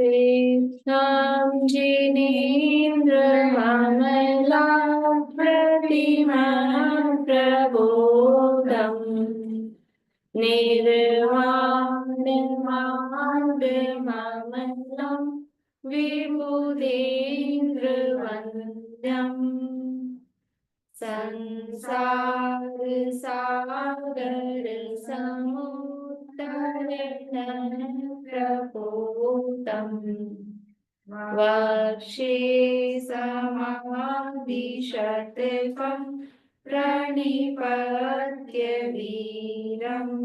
तेषां जिनेन्द्रममलाप्रतिमं प्रबोधम् निर्वाणमार्गममलं विबुधेन्द्रवन्द्यम् संसारसागरसमुद्रतरणं प्रपूतम् वर्षे समादिशतकं प्रणिपत्य वीरम्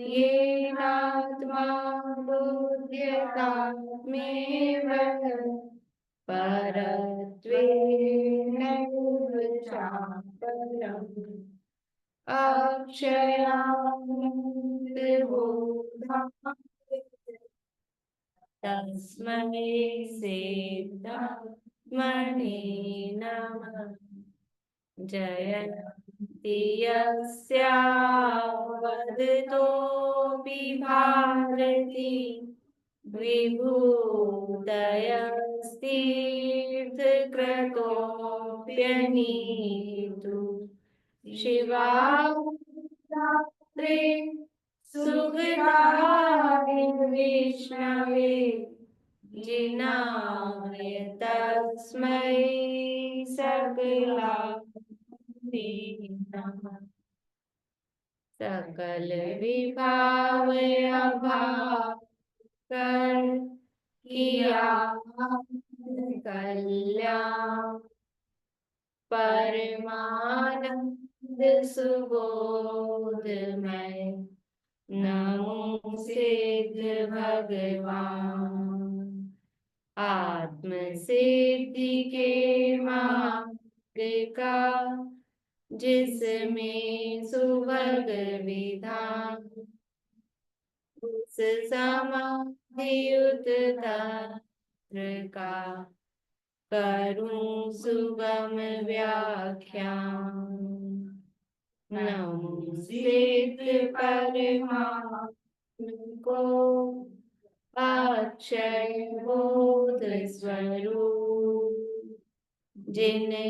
येनात्मा बुध्यतात्मेव परत्वेनैव चापरम् अक्षयानन्दबोधाय तस्मै सिद्धात्मने नमः। जयति यस्यावदतोऽपि भारती विभूतयस्तीर्थकृतोऽप्यनीतु शिवात्रे सुखदाय विष्णवे जिनाय तस्मै सकलावते नमः। सकल विभाव अभाव कर किया कल्याण परमानंद सुबोधमय नमो सिद्ध भगवान। आत्म सिद्धि के मार्ग का जिसमें सुभग विधान उस समाधियुत तंत्र का करूं सुगम व्याख्यान। नमो सिद्ध परमात्म को अक्षय बोध स्वरूप जिनने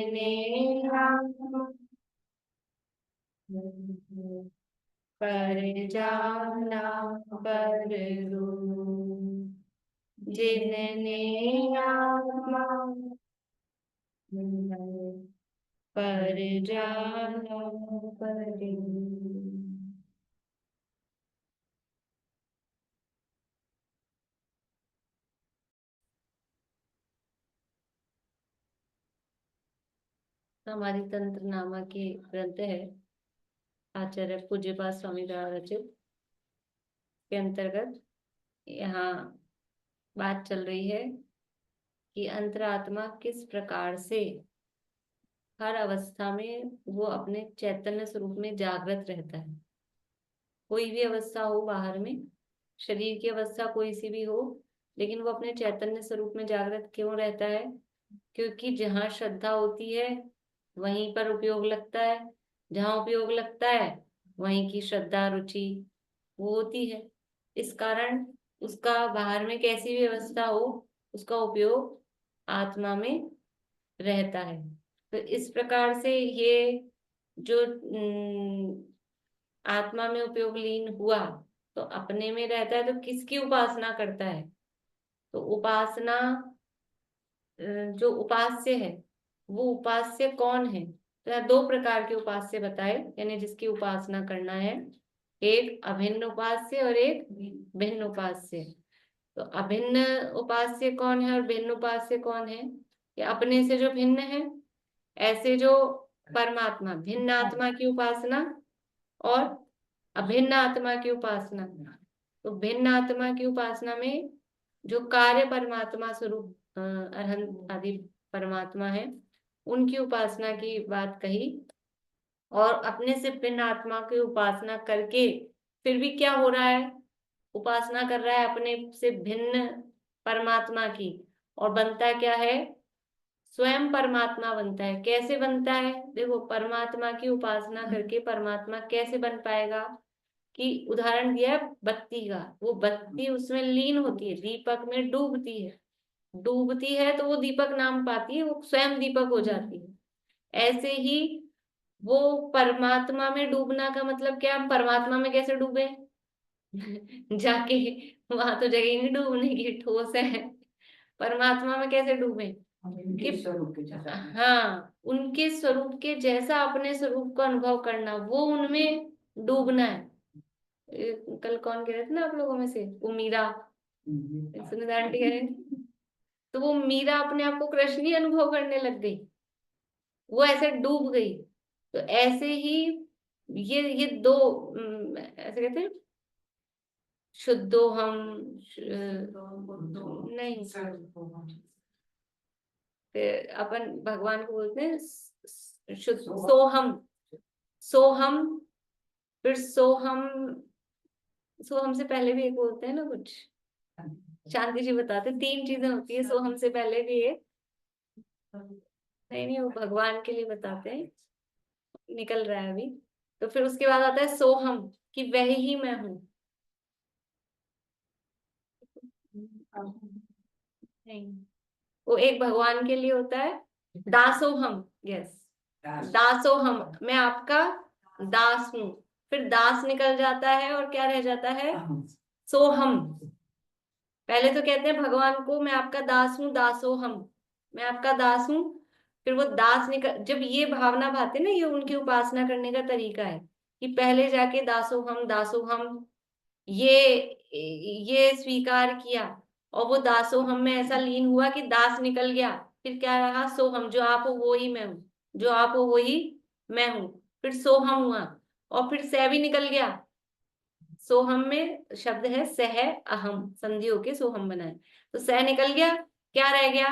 पर जाना पर रूप जिनने आत्मा पर जाना पर रूप। हमारी तंत्र नामा की ग्रंथ है आचार्य पूज्यपाद स्वामी द्वारा रचित के अंतर्गत यहाँ बात चल रही है कि अंतरात्मा किस प्रकार से हर अवस्था में वो अपने चैतन्य स्वरूप में जागृत रहता है। कोई भी अवस्था हो बाहर में, शरीर की अवस्था कोई सी भी हो, लेकिन वो अपने चैतन्य स्वरूप में जागृत क्यों रहता है? क्योंकि जहाँ श्रद्धा होती है वहीं पर उपयोग लगता है, जहाँ उपयोग लगता है वहीं की श्रद्धा रुचि वो होती है। इस कारण उसका बाहर में कैसी भी अवस्था हो उसका उपयोग आत्मा में रहता है। तो इस प्रकार से ये जो आत्मा में उपयोग लीन हुआ तो अपने में रहता है, तो किसकी उपासना करता है? तो उपासना जो उपास्य है वो उपास्य कौन है? तो यहाँ दो प्रकार के उपास्य बताए, यानी जिसकी उपासना करना है, एक अभिन्न उपास्य और एक भिन्न उपास्य। तो अभिन्न उपास्य कौन है और भिन्न उपास्य कौन है? या अपने से जो भिन्न है, ऐसे जो परमात्मा, भिन्न आत्मा की उपासना और अभिन्न आत्मा की उपासना। तो भिन्न आत्मा की उपासना में जो कार्य परमात्मा स्वरूप अरहंत आदि परमात्मा है उनकी उपासना की बात कही। और अपने से भिन्न आत्मा की उपासना करके फिर भी क्या हो रहा है? उपासना कर रहा है अपने से भिन्न परमात्मा की, और बनता क्या है? स्वयं परमात्मा बनता है। कैसे बनता है? देखो, परमात्मा की उपासना करके परमात्मा कैसे बन पाएगा? कि उदाहरण दिया है बत्ती का, वो बत्ती उसमें लीन होती है, दीपक में डूबती है, डूबती है तो वो दीपक नाम पाती है, वो स्वयं दीपक हो जाती है। ऐसे ही वो परमात्मा में डूबना का मतलब क्या, हम परमात्मा में कैसे डूबे जाके, वहां तो जगह ही नहीं डूबने की, ठोस है। परमात्मा में कैसे डूबे कि हाँ, उनके स्वरूप के जैसा अपने स्वरूप का अनुभव करना, वो उनमें डूबना है। कल कौन कह रहे थे ना आप लोगों में से, वो मीरा, सुनिता आंटी कह रहे थे, तो वो मीरा अपने आप को कृष्ण ही अनुभव करने लग गई, वो ऐसे डूब गई। तो ऐसे ही ये दो ऐसे कहते हैं, शुद्धो हम नहीं, फिर अपन भगवान को बोलते हैं शुद्ध सोहम, सोहम, फिर सोहम, सोहम से पहले भी एक बोलते हैं ना कुछ, शांति जी बताते, तीन चीजें होती है सोहम से पहले भी एक, नहीं नहीं वो भगवान के लिए बताते हैं, निकल रहा है अभी। तो फिर उसके बाद आता है सोहम, कि वह ही मैं हूँ, नहीं वो एक भगवान के लिए होता है। दासोहम, यस, दासोहम, मैं आपका दास हूँ, फिर दास निकल जाता है और क्या रह जाता है, सोहम। पहले तो कहते हैं भगवान को मैं आपका दास हूँ, दासोहम, मैं आपका दास हूँ, फिर वो दास निकल, जब ये भावना भाते ना, ये उनकी उपासना करने का तरीका है, कि पहले जाके दासोहम दासोहम ये स्वीकार किया, और वो दासोहम में ऐसा लीन हुआ कि दास निकल गया, फिर क्या रहा, सोहम, जो आप हो वो ही मैं हूँ, जो आप हो वो ही मैं हूँ, फिर सोहम हुआ, और फिर सह भी निकल गया। सोहम में शब्द है सह, अहम, संधि होके सोहम बना है, तो सह निकल गया, क्या रह गया,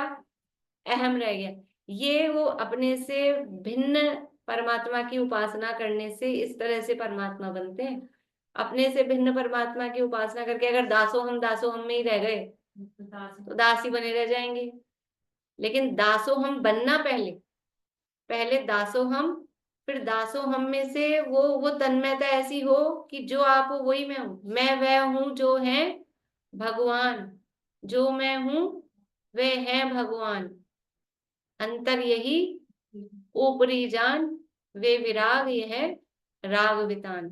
अहम रह गया। ये वो अपने से भिन्न परमात्मा की उपासना करने से इस तरह से परमात्मा बनते हैं। अपने से भिन्न परमात्मा की उपासना करके अगर दासोहम में ही रह गए तो दास ही बने रह जाएंगे। लेकिन दासोहम बनना पहले, पहले दासोहम, फिर दासोहम में से वो तन्मयता ऐसी हो कि जो आप हो वही मैं हूं, मैं वह हूं जो है भगवान, जो मैं हूं वह है भगवान, अंतर यही ऊपरी जान, वे विराग ये है राग वितान।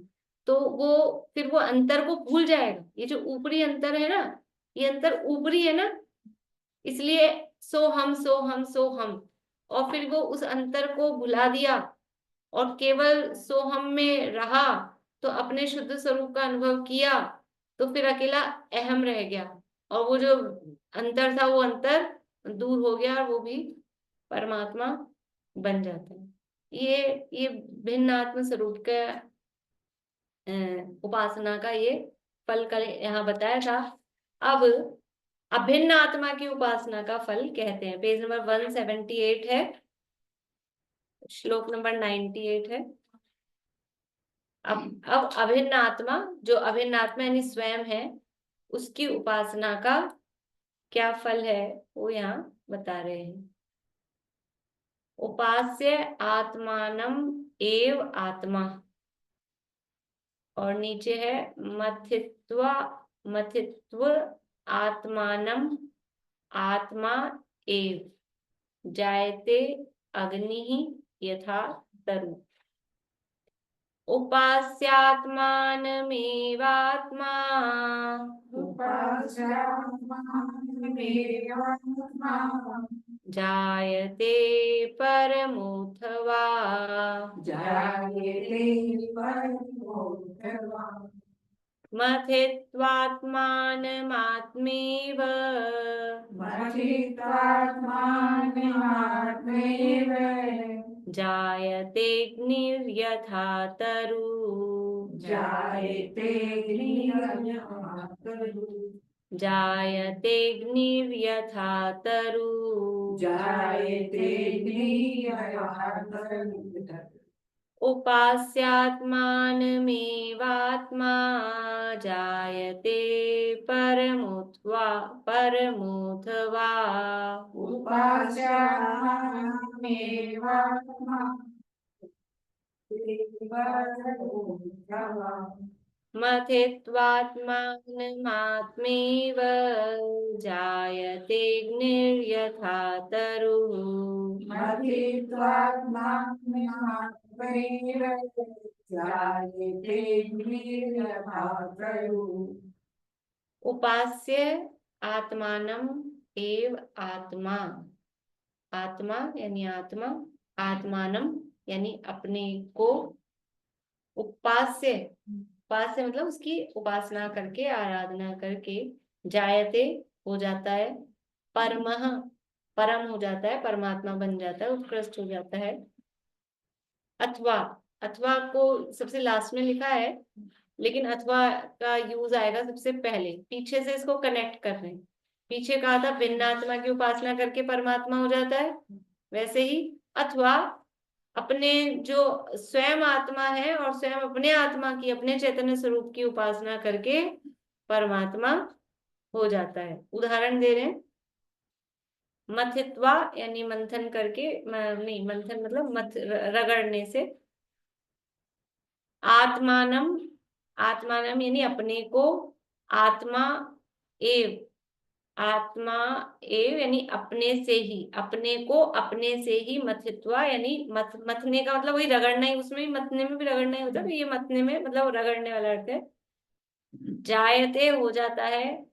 तो वो फिर वो अंतर को भूल जाएगा, ये जो ऊपरी अंतर है ना, ये अंतर ऊपरी है ना, इसलिए सो हम सो हम सो हम, और फिर वो उस अंतर को भुला दिया और केवल सोहम में रहा, तो अपने शुद्ध स्वरूप का अनुभव किया, तो फिर अकेला अहम रह गया, और वो जो अंतर था वो अंतर दूर हो गया, और वो भी परमात्मा बन जाता है। ये भिन्न आत्म स्वरूप का उपासना का ये फल कल यहाँ बताया था। अब अभिन्न आत्मा की उपासना का फल कहते हैं, पेज नंबर 178 है, श्लोक नंबर 98 है। अब अभिन्न आत्मा, जो अभिन्न आत्मा यानी स्वयं है, उसकी उपासना का क्या फल है वो यहाँ बता रहे हैं। उपास्य आत्मानम एव आत्मा, और नीचे है मथित्व आत्मानम आत्मा एव जायते अग्नि यथा तरु। उपास्यात्मानमेवात्मा जायते परमोऽथवा मथित्वात्मानमात्मेव जायतेऽग्निर्यथा तरु। जायतेऽग्निर्यथा तरु। उपास्यात्मानमेवात्मा जायते परमोऽथवा मथित्वात्मानमात्मैव जायते निर्यथा तरुः। मथित्वात्मात्मैव जायते निर्यथा तरुः। उपास्य आत्मानम एव आत्मा, आत्मा यानी आत्मा, आत्मानम यानी अपने को, उपास्य, उपास्य मतलब उसकी उपासना करके, आराधना करके, जायते हो जाता है, परमः परम हो जाता है, परमात्मा बन जाता है, उत्कृष्ट हो जाता है। अथवा, अथवा को सबसे लास्ट में लिखा है, लेकिन अथवा का यूज आएगा सबसे पहले, पीछे से इसको कनेक्ट कर रहे हैं। पीछे कहा था भिन्न आत्मा की उपासना करके परमात्मा हो जाता है, वैसे ही अथवा अपने जो स्वयं आत्मा है और स्वयं अपने आत्मा की, अपने चैतन्य स्वरूप की उपासना करके परमात्मा हो जाता है। उदाहरण दे रहे हैं, मथित्वा यानी मंथन करके, नहीं मंथन मतलब मथ रगड़ने से, आत्मानम, आत्मानम यानी अपने को, आत्मा एव, आत्मा एव यानी अपने से ही, अपने को अपने से ही, मथित्वा यानी मथने का मतलब वही रगड़ना ही, उसमें भी मथने में भी रगड़ना ही होता है, तो ये मथने में मतलब रगड़ने वाला अर्थ है। जायते हो जाता है,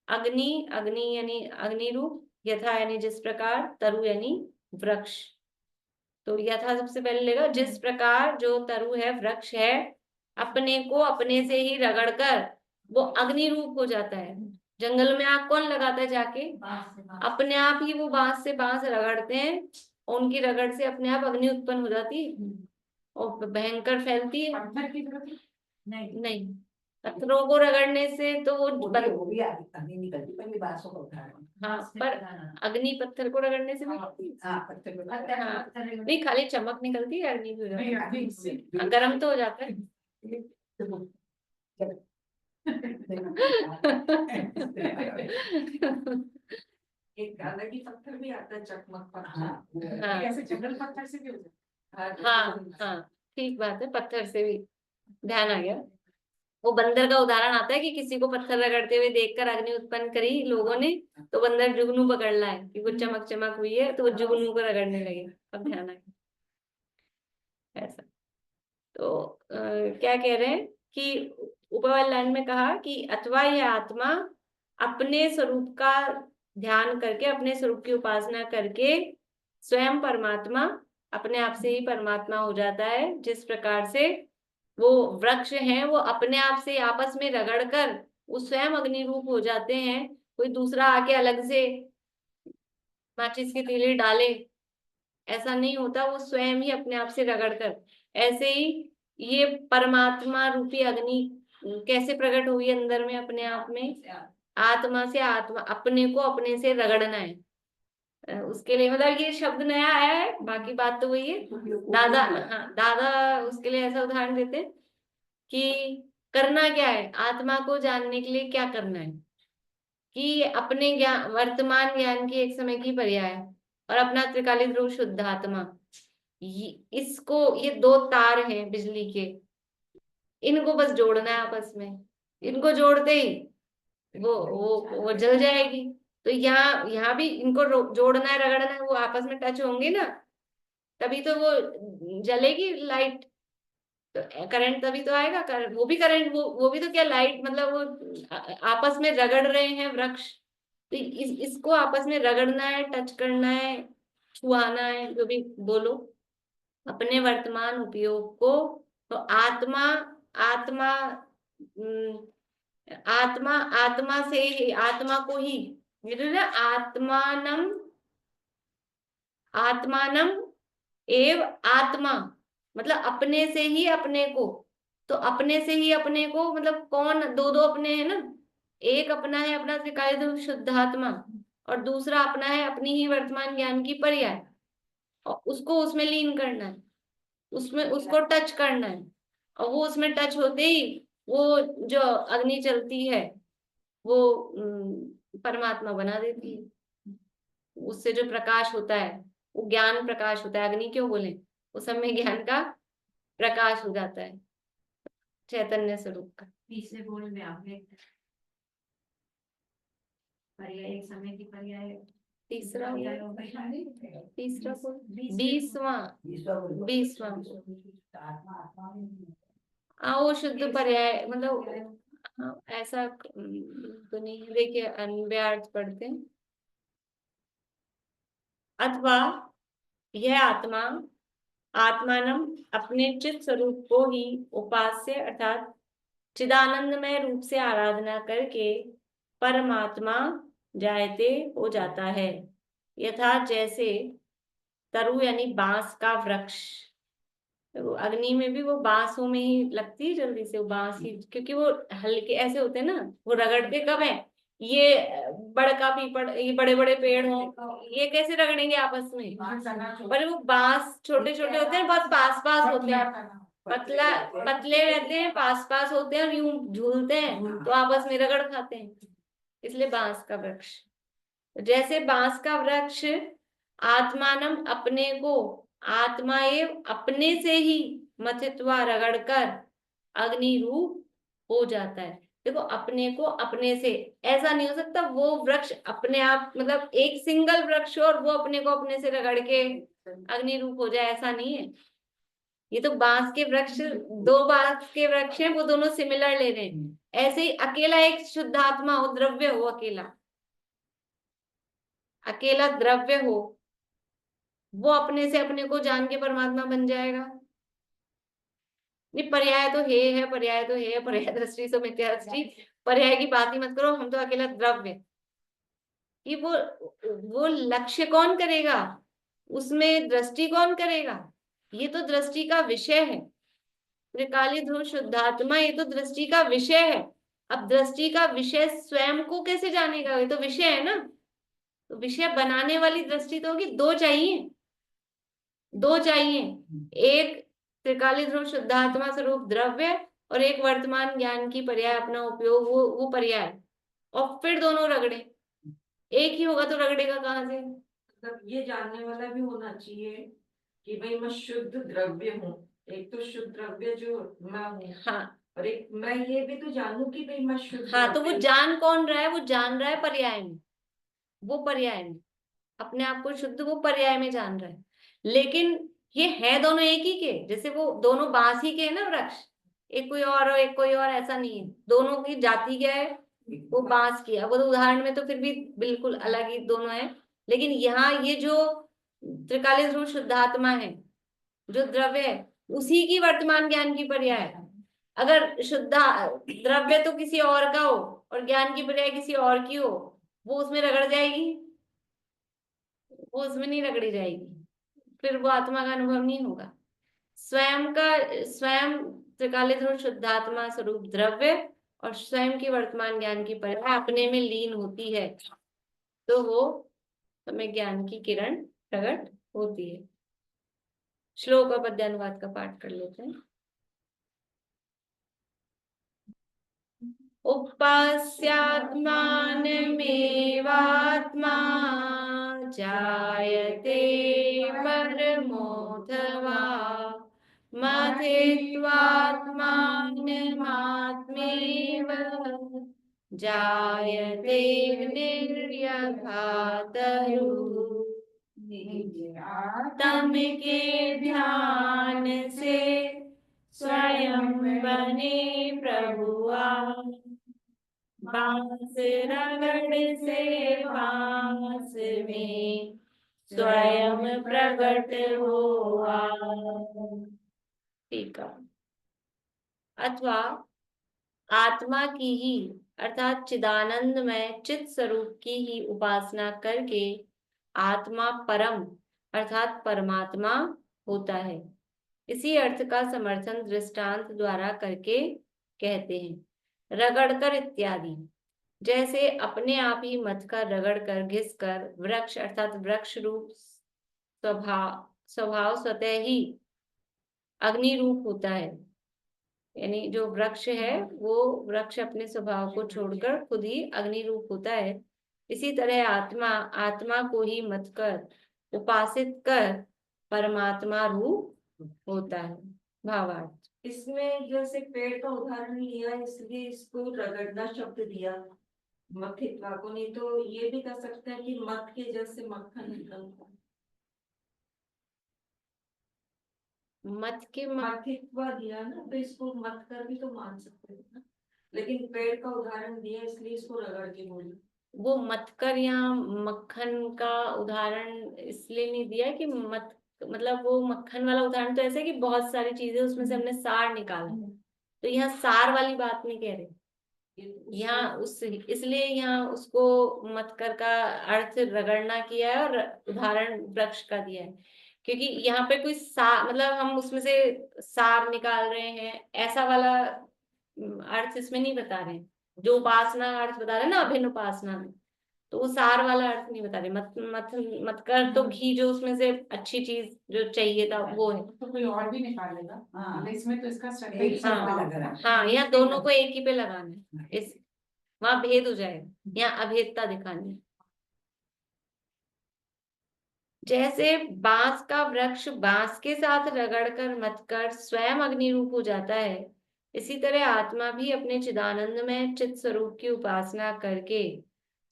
अग्नि, अग्नि यानी अग्नि रूप, यथा यानी जिस प्रकार, तरु यानी वृक्ष। तो यथा सबसे पहले लेगा, जिस प्रकार जो तरु है, वृक्ष है, अपने को अपने से ही रगड़कर वो अग्नि रूप हो जाता है। जंगल में आग कौन लगाता है जाके? अपने आप ही वो बांस से बांस रगड़ते हैं, और उनकी रगड़ से अपने आप अग्नि उत्पन्न हो जाती है और भयंकर फैलती है। नहीं, पत्थरों को रगड़ने से तो वो भी अग्नि निकलती, पहले बांसों का उदाहरण। हाँ, पर अग्नि पत्थर को रगड़ने से भी, हाँ पत्थर को, हाँ नहीं, खाली चमक निकलती है, अग्नि को गर्म तो हो जाता है। एक अलग ही पत्थर भी आता है, चकमक पत्थर। हाँ, ऐसे जंगल पत्थर से भी हो जाता है। हाँ हाँ, ठीक बात है, पत्थर से भी, ध्यान आ गया। वो बंदर का उदाहरण आता है कि किसी को पत्थर रगड़ते हुए देखकर अग्नि उत्पन्न करी लोगों ने, तो बंदर जुगनू पकड़ लाए कि कुछ चमक चमक हुई है, तो वो जुगनू को रगड़ने लगे। अब ध्यान आ गया ऐसा। तो क्या कह रहे हैं कि ऊपर वाली लाइन में कहा कि अथवा यह आत्मा अपने स्वरूप का ध्यान करके, अपने स्वरूप की उपासना करके स्वयं परमात्मा, अपने आप से ही परमात्मा हो जाता है। जिस प्रकार से वो वृक्ष हैं, वो अपने आप से आपस में रगड़कर वो स्वयं अग्नि रूप हो जाते हैं, कोई दूसरा आके अलग से माचिस की तीली डाले, ऐसा नहीं होता, वो स्वयं ही अपने आप से रगड़कर। ऐसे ही ये परमात्मा रूपी अग्नि कैसे प्रकट हुई अंदर में, अपने आप में, आत्मा से, आत्मा अपने को अपने से रगड़ना है। उसके लिए मतलब ये शब्द नया आया है, बाकी बात तो वही है। दादा, हाँ दादा उसके लिए ऐसा उदाहरण देते हैं कि करना क्या है, आत्मा को जानने के लिए क्या करना है, कि अपने ज्ञान, वर्तमान ज्ञान की एक समय की पर्याय और अपना त्रिकालिक रूप शुद्ध आत्मा, इसको, ये दो तार हैं बिजली के, इनको बस जोड़ना है आपस में। इनको जोड़ते ही वो जल जाएगी। तो यहाँ यहाँ भी इनको जोड़ना है, रगड़ना है, वो आपस में टच होंगे ना, तभी तो वो जलेगी लाइट, तो करंट तभी तो आएगा। वो भी करंट, वो भी तो क्या, लाइट मतलब वो आपस में रगड़ रहे हैं वृक्ष, तो इसको आपस में रगड़ना है, टच करना है, छुआना है, जो भी बोलो, अपने वर्तमान उपयोग को। तो आत्मा, आत्मा, आत्मा, आत्मा से ही, आत्मा को ही, ये तो ना, आत्मानम, आत्मानम एव आत्मा, मतलब अपने से ही अपने को। तो अपने से ही अपने को मतलब कौन, दो दो अपने हैं ना, एक अपना है अपना त्रिकाल शुद्धात्मा, और दूसरा अपना है अपनी ही वर्तमान ज्ञान की पर्याय, और उसको उसमें लीन करना है, उसमें उसको टच करना है, और वो उसमें टच होते ही वो जो अग्नि चलती है वो परमात्मा बना देती है। उससे जो प्रकाश होता है वो ज्ञान प्रकाश होता है, अग्नि क्यों बोले, उस समय ज्ञान का प्रकाश हो जाता है। चैतन्य स्वरूप का। तीसरे बोल में आपने पर्याय, एक समय की पर्याय, तीसरा पर्याय हो गई। तीसरा बोल 20वां 20वां वो शुद्ध पर्याय, मतलब हाँ ऐसा तो नहीं है। देखिए अन्वय अर्थ पढ़ते हैं। अथवा यह आत्मा आत्मानम अपने चित स्वरूप को ही उपास्य अर्थात चिदानंदमय रूप से आराधना करके परमात्मा जायते हो जाता है। यथा जैसे तरु यानी बांस का वृक्ष, तो अग्नि में भी वो बांसों में ही लगती है जल्दी से, वो बांस ही, क्योंकि वो हल्के ऐसे होते हैं ना, वो रगड़ते कब है, ये बड़का पीपड़, ये बड़े बड़े पेड़ हो, ये कैसे रगड़ेंगे आपस में, पर वो बांस छोटे छोटे होते हैं, बहुत पास पास होते हैं, पतला पतले रहते हैं, पास पास होते हैं और यूं झूलते हैं तो आपस में रगड़ खाते हैं, इसलिए बांस का वृक्ष। जैसे बांस का वृक्ष आत्मानम अपने को आत्मा एवं अपने से ही मथित्वा रगड़कर अग्नि रूप हो जाता है। देखो अपने को अपने से, ऐसा नहीं हो सकता वो वृक्ष अपने आप, मतलब एक सिंगल वृक्ष और वो अपने को अपने से रगड़ के अग्नि रूप हो जाए, ऐसा नहीं है। ये तो बांस के वृक्ष, दो बांस के वृक्ष हैं, वो दोनों सिमिलर ले रहे हैं। ऐसे ही अकेला एक शुद्धात्मा हो, द्रव्य हो, अकेला अकेला द्रव्य हो, वो अपने से अपने को जान के परमात्मा बन जाएगा। नहीं पर्याय तो है, पर्याय तो है, पर्याय दृष्टि से मिथ्या दृष्टि, पर्याय की बात ही मत करो, हम तो अकेला द्रव्य। कि वो लक्ष्य कौन करेगा, उसमें दृष्टि कौन करेगा, ये तो दृष्टि का विषय है। त्रिकाली ध्रुव शुद्धात्मा ये तो दृष्टि का विषय है। अब दृष्टि का विषय स्वयं को कैसे जानेगा, ये तो विषय है ना, तो विषय बनाने वाली दृष्टि तो होगी। दो चाहिए, दो चाहिए, एक त्रिकाली ध्रुव शुद्धात्मा स्वरूप द्रव्य और एक वर्तमान ज्ञान की पर्याय अपना उपयोग, वो पर्याय, और फिर दोनों रगड़े। एक ही होगा तो रगड़ेगा कहाँ से। मतलब ये जानने वाला भी होना चाहिए कि भाई मैं शुद्ध द्रव्य हूँ, एक तो शुद्ध द्रव्य जो मैं हूँ, हाँ और एक मैं ये भी तो जानू कि भाई मैं शुद्ध हाँ, तो वो द्रव्य जान कौन रहा है, वो जान रहा है पर्याय में, वो पर्याय में अपने आप को शुद्ध, वो पर्याय में जान रहा है। लेकिन ये है दोनों एक ही के, जैसे वो दोनों बांस ही के है ना वृक्ष, एक कोई और एक कोई और, ऐसा नहीं है। दोनों की जाति क्या है, वो बांस की है। वो तो उदाहरण में तो फिर भी बिल्कुल अलग ही दोनों है, लेकिन यहाँ ये जो त्रिकाली ध्रुव शुद्धात्मा है, जो द्रव्य है, उसी की वर्तमान ज्ञान की पर्याय है। अगर शुद्धा द्रव्य तो किसी और का हो और ज्ञान की पर्याय किसी और की हो, वो उसमें रगड़ जाएगी, वो उसमें नहीं रगड़ी जाएगी, फिर वो आत्मा का अनुभव नहीं होगा। स्वयं का, स्वयं त्रिकाली ध्रुव शुद्धात्मा स्वरूप द्रव्य और स्वयं की वर्तमान ज्ञान की पर्याय अपने में लीन होती है, तो वो हमें ज्ञान की किरण प्रकट होती है। श्लोक और पद्यानुवाद का पाठ कर लेते हैं। उपास्यात्मानमेवात्मा जायते परमोऽथवा मथित्वात्मानमात्मैव जायते निर्व्यघातरुः। तम के ध्यान से स्वयं बने प्रभुआ, बांस रगड़ से बांस में स्वयं प्रकट हुआ। ठीक है। अथवा आत्मा की ही अर्थात चिदानंदमय चित स्वरूप की ही उपासना करके आत्मा परम अर्थात परमात्मा होता है। इसी अर्थ का समर्थन दृष्टांत द्वारा करके कहते हैं। रगड़कर इत्यादि, जैसे अपने आप ही मथ कर, रगड़ कर, घिस कर, वृक्ष अर्थात वृक्ष रूप स्वभाव स्वभाव स्वतः ही अग्नि रूप होता है। यानी जो वृक्ष है वो वृक्ष अपने स्वभाव को छोड़कर खुद ही अग्नि रूप होता है। इसी तरह आत्मा आत्मा को ही मत कर उपासित कर परमात्मा रूप होता है। भावार्थ, इसमें जैसे पेड़ का उदाहरण लिया इसलिए इसको रगड़ना शब्द दिया मथित्वा को, नहीं तो ये भी कह सकते हैं कि मत के जैसे मक्खन निकलता है। मत के मथित्वा दिया ना, तो इसको मत कर भी तो मान सकते हैं ना, लेकिन पेड़ का उदाहरण दिया इसलिए इसको रगड़ के बोली। वो मतकर या मक्खन का उदाहरण इसलिए नहीं दिया कि मत, मतलब वो मक्खन वाला उदाहरण तो ऐसा है कि बहुत सारी चीजें उसमें से हमने सार निकाला, तो यहाँ सार वाली बात नहीं कह रहे। यहाँ उस इसलिए यहाँ उसको मतकर का अर्थ रगड़ना किया है और उदाहरण वृक्ष का दिया है, क्योंकि यहाँ पे कोई सार, मतलब हम उसमें से सार निकाल रहे हैं ऐसा वाला अर्थ इसमें नहीं बता रहे हैं। जो उपासना अर्थ बता रहे हैं ना अभिन्न उपासना में, तो वो सार वाला अर्थ नहीं बता रहे। मत मत मत कर तो घी जो उसमें से अच्छी चीज जो चाहिए था वो है। तो कोई और भी निकालेगा। हाँ। इसमें तो इसका शब्द एक ही शब्द हाँ। लग रहा है। हाँ, यहाँ दोनों को एक ही पे लगाना है, इस वहां भेद हो जाएगा, यहाँ अभेदता दिखानी है। जैसे बांस का वृक्ष बांस के साथ रगड़कर मतकर स्वयं अग्नि रूप हो जाता है, इसी तरह आत्मा भी अपने चिदानंद में चित स्वरूप की उपासना करके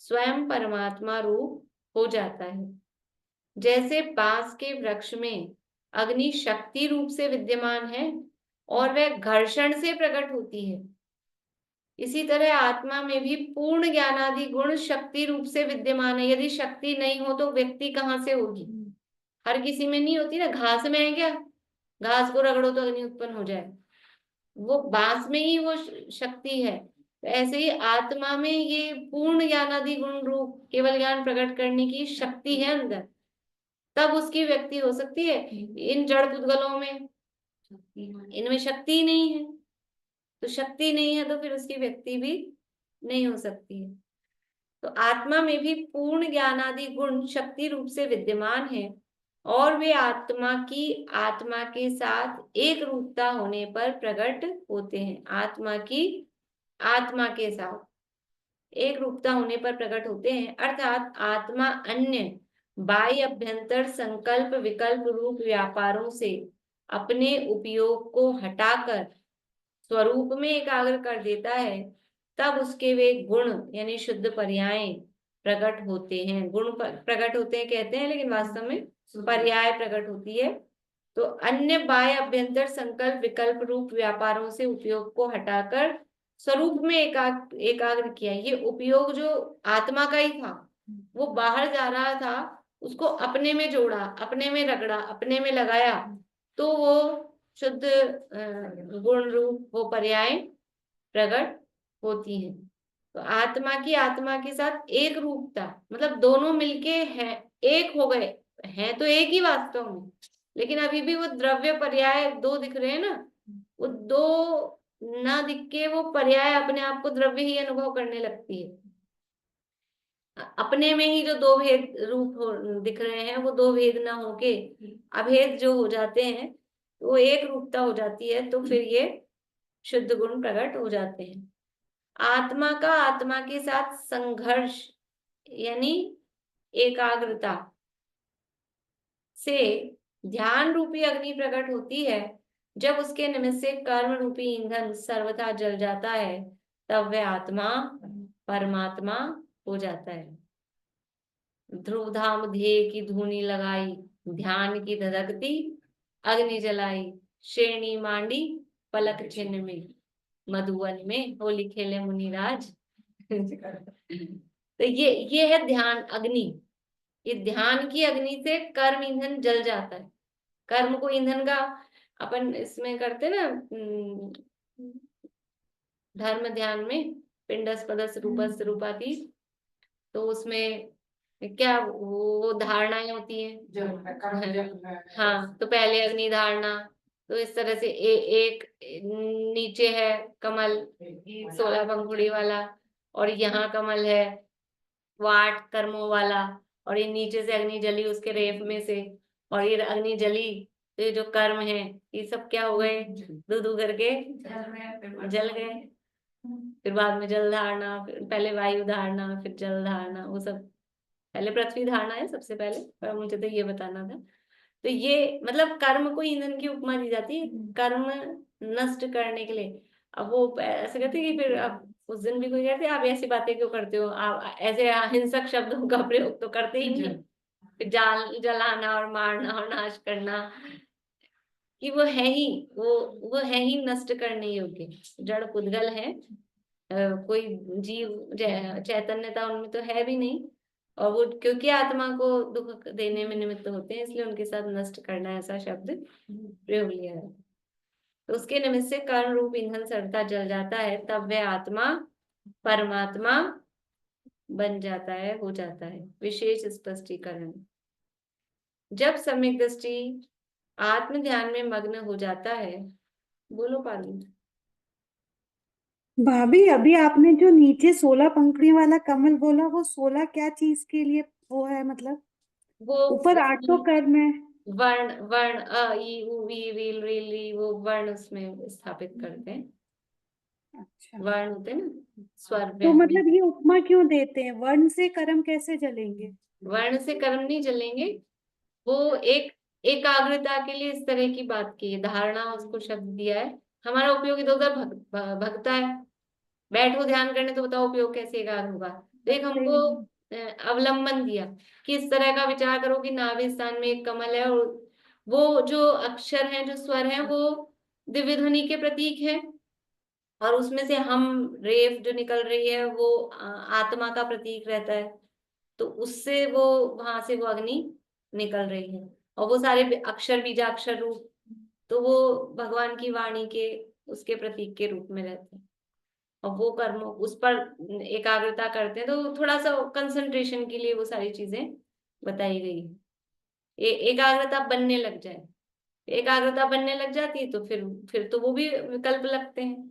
स्वयं परमात्मा रूप हो जाता है। जैसे बांस के वृक्ष में अग्नि शक्ति रूप से विद्यमान है और वह घर्षण से प्रकट होती है, इसी तरह आत्मा में भी पूर्ण ज्ञानादि गुण शक्ति रूप से विद्यमान है। यदि शक्ति नहीं हो तो व्यक्ति कहाँ से होगी? हर किसी में नहीं होती ना। घास में है क्या? घास को रगड़ो तो अग्नि उत्पन्न हो जाए, वो बांस में ही वो शक्ति है। तो ऐसे ही आत्मा में ये पूर्ण ज्ञानादि गुण रूप केवल ज्ञान प्रकट करने की शक्ति है अंदर, तब उसकी व्यक्ति हो सकती है। इन जड़ पुद्गलों में इनमें शक्ति नहीं है, तो शक्ति नहीं है तो फिर उसकी व्यक्ति भी नहीं हो सकती है। तो आत्मा में भी पूर्ण ज्ञानादि गुण शक्ति रूप से विद्यमान है और वे आत्मा के साथ एक रूपता होने पर प्रकट होते हैं। आत्मा के साथ एक रूपता होने पर प्रकट होते हैं, अर्थात आत्मा अन्य बाह्य अभ्यंतर संकल्प विकल्प रूप व्यापारों से अपने उपयोग को हटाकर स्वरूप में एकाग्र कर देता है, तब उसके वे गुण यानी शुद्ध पर्याय प्रकट होते हैं। गुण प्रकट होते हैं कहते हैं, लेकिन वास्तव में पर्याय प्रकट होती है। तो अन्य बाह्य अभ्यंतर संकल्प विकल्प रूप व्यापारों से उपयोग को हटाकर स्वरूप में एकाग्र किया। ये उपयोग जो आत्मा का ही था, वो बाहर जा रहा था, उसको अपने में जोड़ा, अपने में रगड़ा, अपने में लगाया, तो वो शुद्ध गुण रूप वो पर्याय प्रकट होती हैं। तो आत्मा के साथ एक रूपता, मतलब दोनों मिलके हैं, एक हो गए हैं तो एक ही वास्तव में, लेकिन अभी भी वो द्रव्य पर्याय दो दिख रहे हैं ना, वो दो ना दिख के वो पर्याय अपने आप को द्रव्य ही अनुभव करने लगती है। अपने में ही जो दो भेद रूप दिख रहे हैं, वो दो भेद ना होके अभेद जो हो जाते हैं, तो वो एक रूपता हो जाती है, तो फिर ये शुद्ध गुण प्रकट हो जाते हैं। आत्मा के साथ संघर्ष यानी एकाग्रता से ध्यान रूपी अग्नि प्रकट होती है। जब उसके निमित्त से कर्म रूपी ईंधन सर्वथा जल जाता है, तब वह आत्मा परमात्मा हो जाता है। ध्रुव धाम ध्येय की धूनी लगाई, ध्यान की धधकती अग्नि जलाई, श्रेणी मांडी पलक चिन्ह में, मधुवन में होली खेले मुनिराज। तो ये है ध्यान अग्नि। ये ध्यान की अग्नि से कर्म ईंधन जल जाता है। कर्म को ईंधन का अपन इसमें करते ना, धर्म ध्यान में पिंडस पदस रूपस रूपाती, तो उसमें क्या वो धारणाएं होती हैं। हाँ, तो पहले अग्नि धारणा, तो इस तरह से एक नीचे है कमल 16 पंखुड़ी वाला, और यहाँ कमल है वो 8 कर्मों वाला, और ये नीचे से अग्नि जली उसके रेफ में से, और ये अग्नि जली, तो ये जो कर्म है ये सब क्या हो गए, दू दू करके जल गए। फिर बाद में जल धारणा, पहले वायु धारणा, फिर जल धारणा, वो सब पहले पृथ्वी धारणा है सबसे पहले, पर मुझे तो ये बताना था। तो ये मतलब कर्म को ईंधन की उपमा दी जाती है। कर्म नष्ट करने के लिए। अब वो ऐसे कहते कि फिर अब उस दिन भी कोई कहते आप ऐसी बातें क्यों करते हो, आप ऐसे हिंसक शब्दों का प्रयोग तो करते ही नहीं, फिर जाल जलाना और मारना और नाश करना, कि वो है ही, वो है ही नष्ट करने योग्य, जड़ पुद्गल है। कोई जीव चैतन्यता उनमें तो है भी नहीं, और वो क्योंकि आत्मा को दुख देने में निमित्त होते हैं, इसलिए उनके साथ नष्ट करना ऐसा शब्द प्रयोग लिया है। तो उसके निमित्त से कर्म रूप ईंधन सड़ता जल जाता है, तब वह आत्मा परमात्मा बन जाता है, हो जाता है। विशेष स्पष्टीकरण, जब सम्यक दृष्टि आत्म ध्यान में मग्न हो जाता है, बोलो पाली। भाभी अभी आपने जो नीचे 16 पंखुड़ी वाला कमल बोला, वो 16 क्या चीज के लिए वो है, मतलब वो ऊपर 8 तो कर्म है। वर्ण वर्ण अ ई उ वी वील रील ली, वो वर्ण उसमें स्थापित करते हैं। अच्छा, वर्ण होते हैं ना, स्वर तो व्यंजन। मतलब ये उपमा क्यों देते हैं, वर्ण से कर्म कैसे जलेंगे? वर्ण से कर्म नहीं जलेंगे, वो एक एकाग्रता के लिए इस तरह की बात की है, धारणा उसको शब्द दिया है। हमारा उपयोग इधर उधर भगता है, बैठो ध्यान करने, तो बताओ उपयोग कैसे एकाग्र होगा। तो एक हमको अवलंबन दिया कि इस तरह का विचार करो कि नाभि स्थान में एक कमल है, और वो जो अक्षर हैं, जो स्वर हैं, वो दिव्य ध्वनि के प्रतीक है, और उसमें से हम रेफ जो निकल रही है वो आत्मा का प्रतीक रहता है। तो उससे वो, वहां से वो अग्नि निकल रही है, और वो सारे अक्षर बीजाक्षर रूप, तो वो भगवान की वाणी के उसके प्रतीक के रूप में रहते हैं। और वो कर्म उस पर एकाग्रता करते हैं, तो थोड़ा सा कंसंट्रेशन के लिए वो सारी चीजें बताई गई है। एकाग्रता बनने लग जाए, एकाग्रता बनने लग जाती है, तो फिर तो वो भी विकल्प लगते हैं,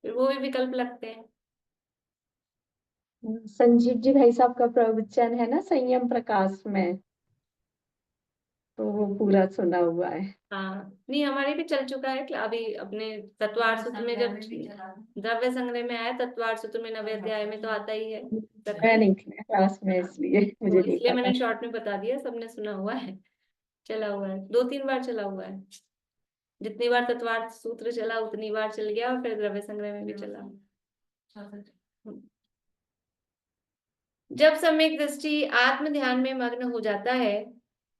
फिर वो भी विकल्प लगते हैं। संजीव जी भाई साहब का प्रवचन है ना संयम प्रकाश में, तो वो पूरा सुना हुआ है। हाँ, नहीं हमारे भी चल चुका है, अभी अपने तत्वार सूत्र में, जब द्रव्य संग्रह में आया, तत्वार सूत्र में 9वें अध्याय में तो आता ही है। मैं नहीं थी क्लास में, इसलिए मुझे तो नहीं इसलिए पता। मैंने शॉर्ट में बता दिया, सबने सुना हुआ है, चला हुआ है, 2-3 बार चला हुआ है। जितनी बार तत्वार्थ सूत्र चला उतनी बार चल गया, और फिर द्रव्य संग्रह में भी चला। जब सम्यक दृष्टि आत्म ध्यान में मग्न हो जाता है,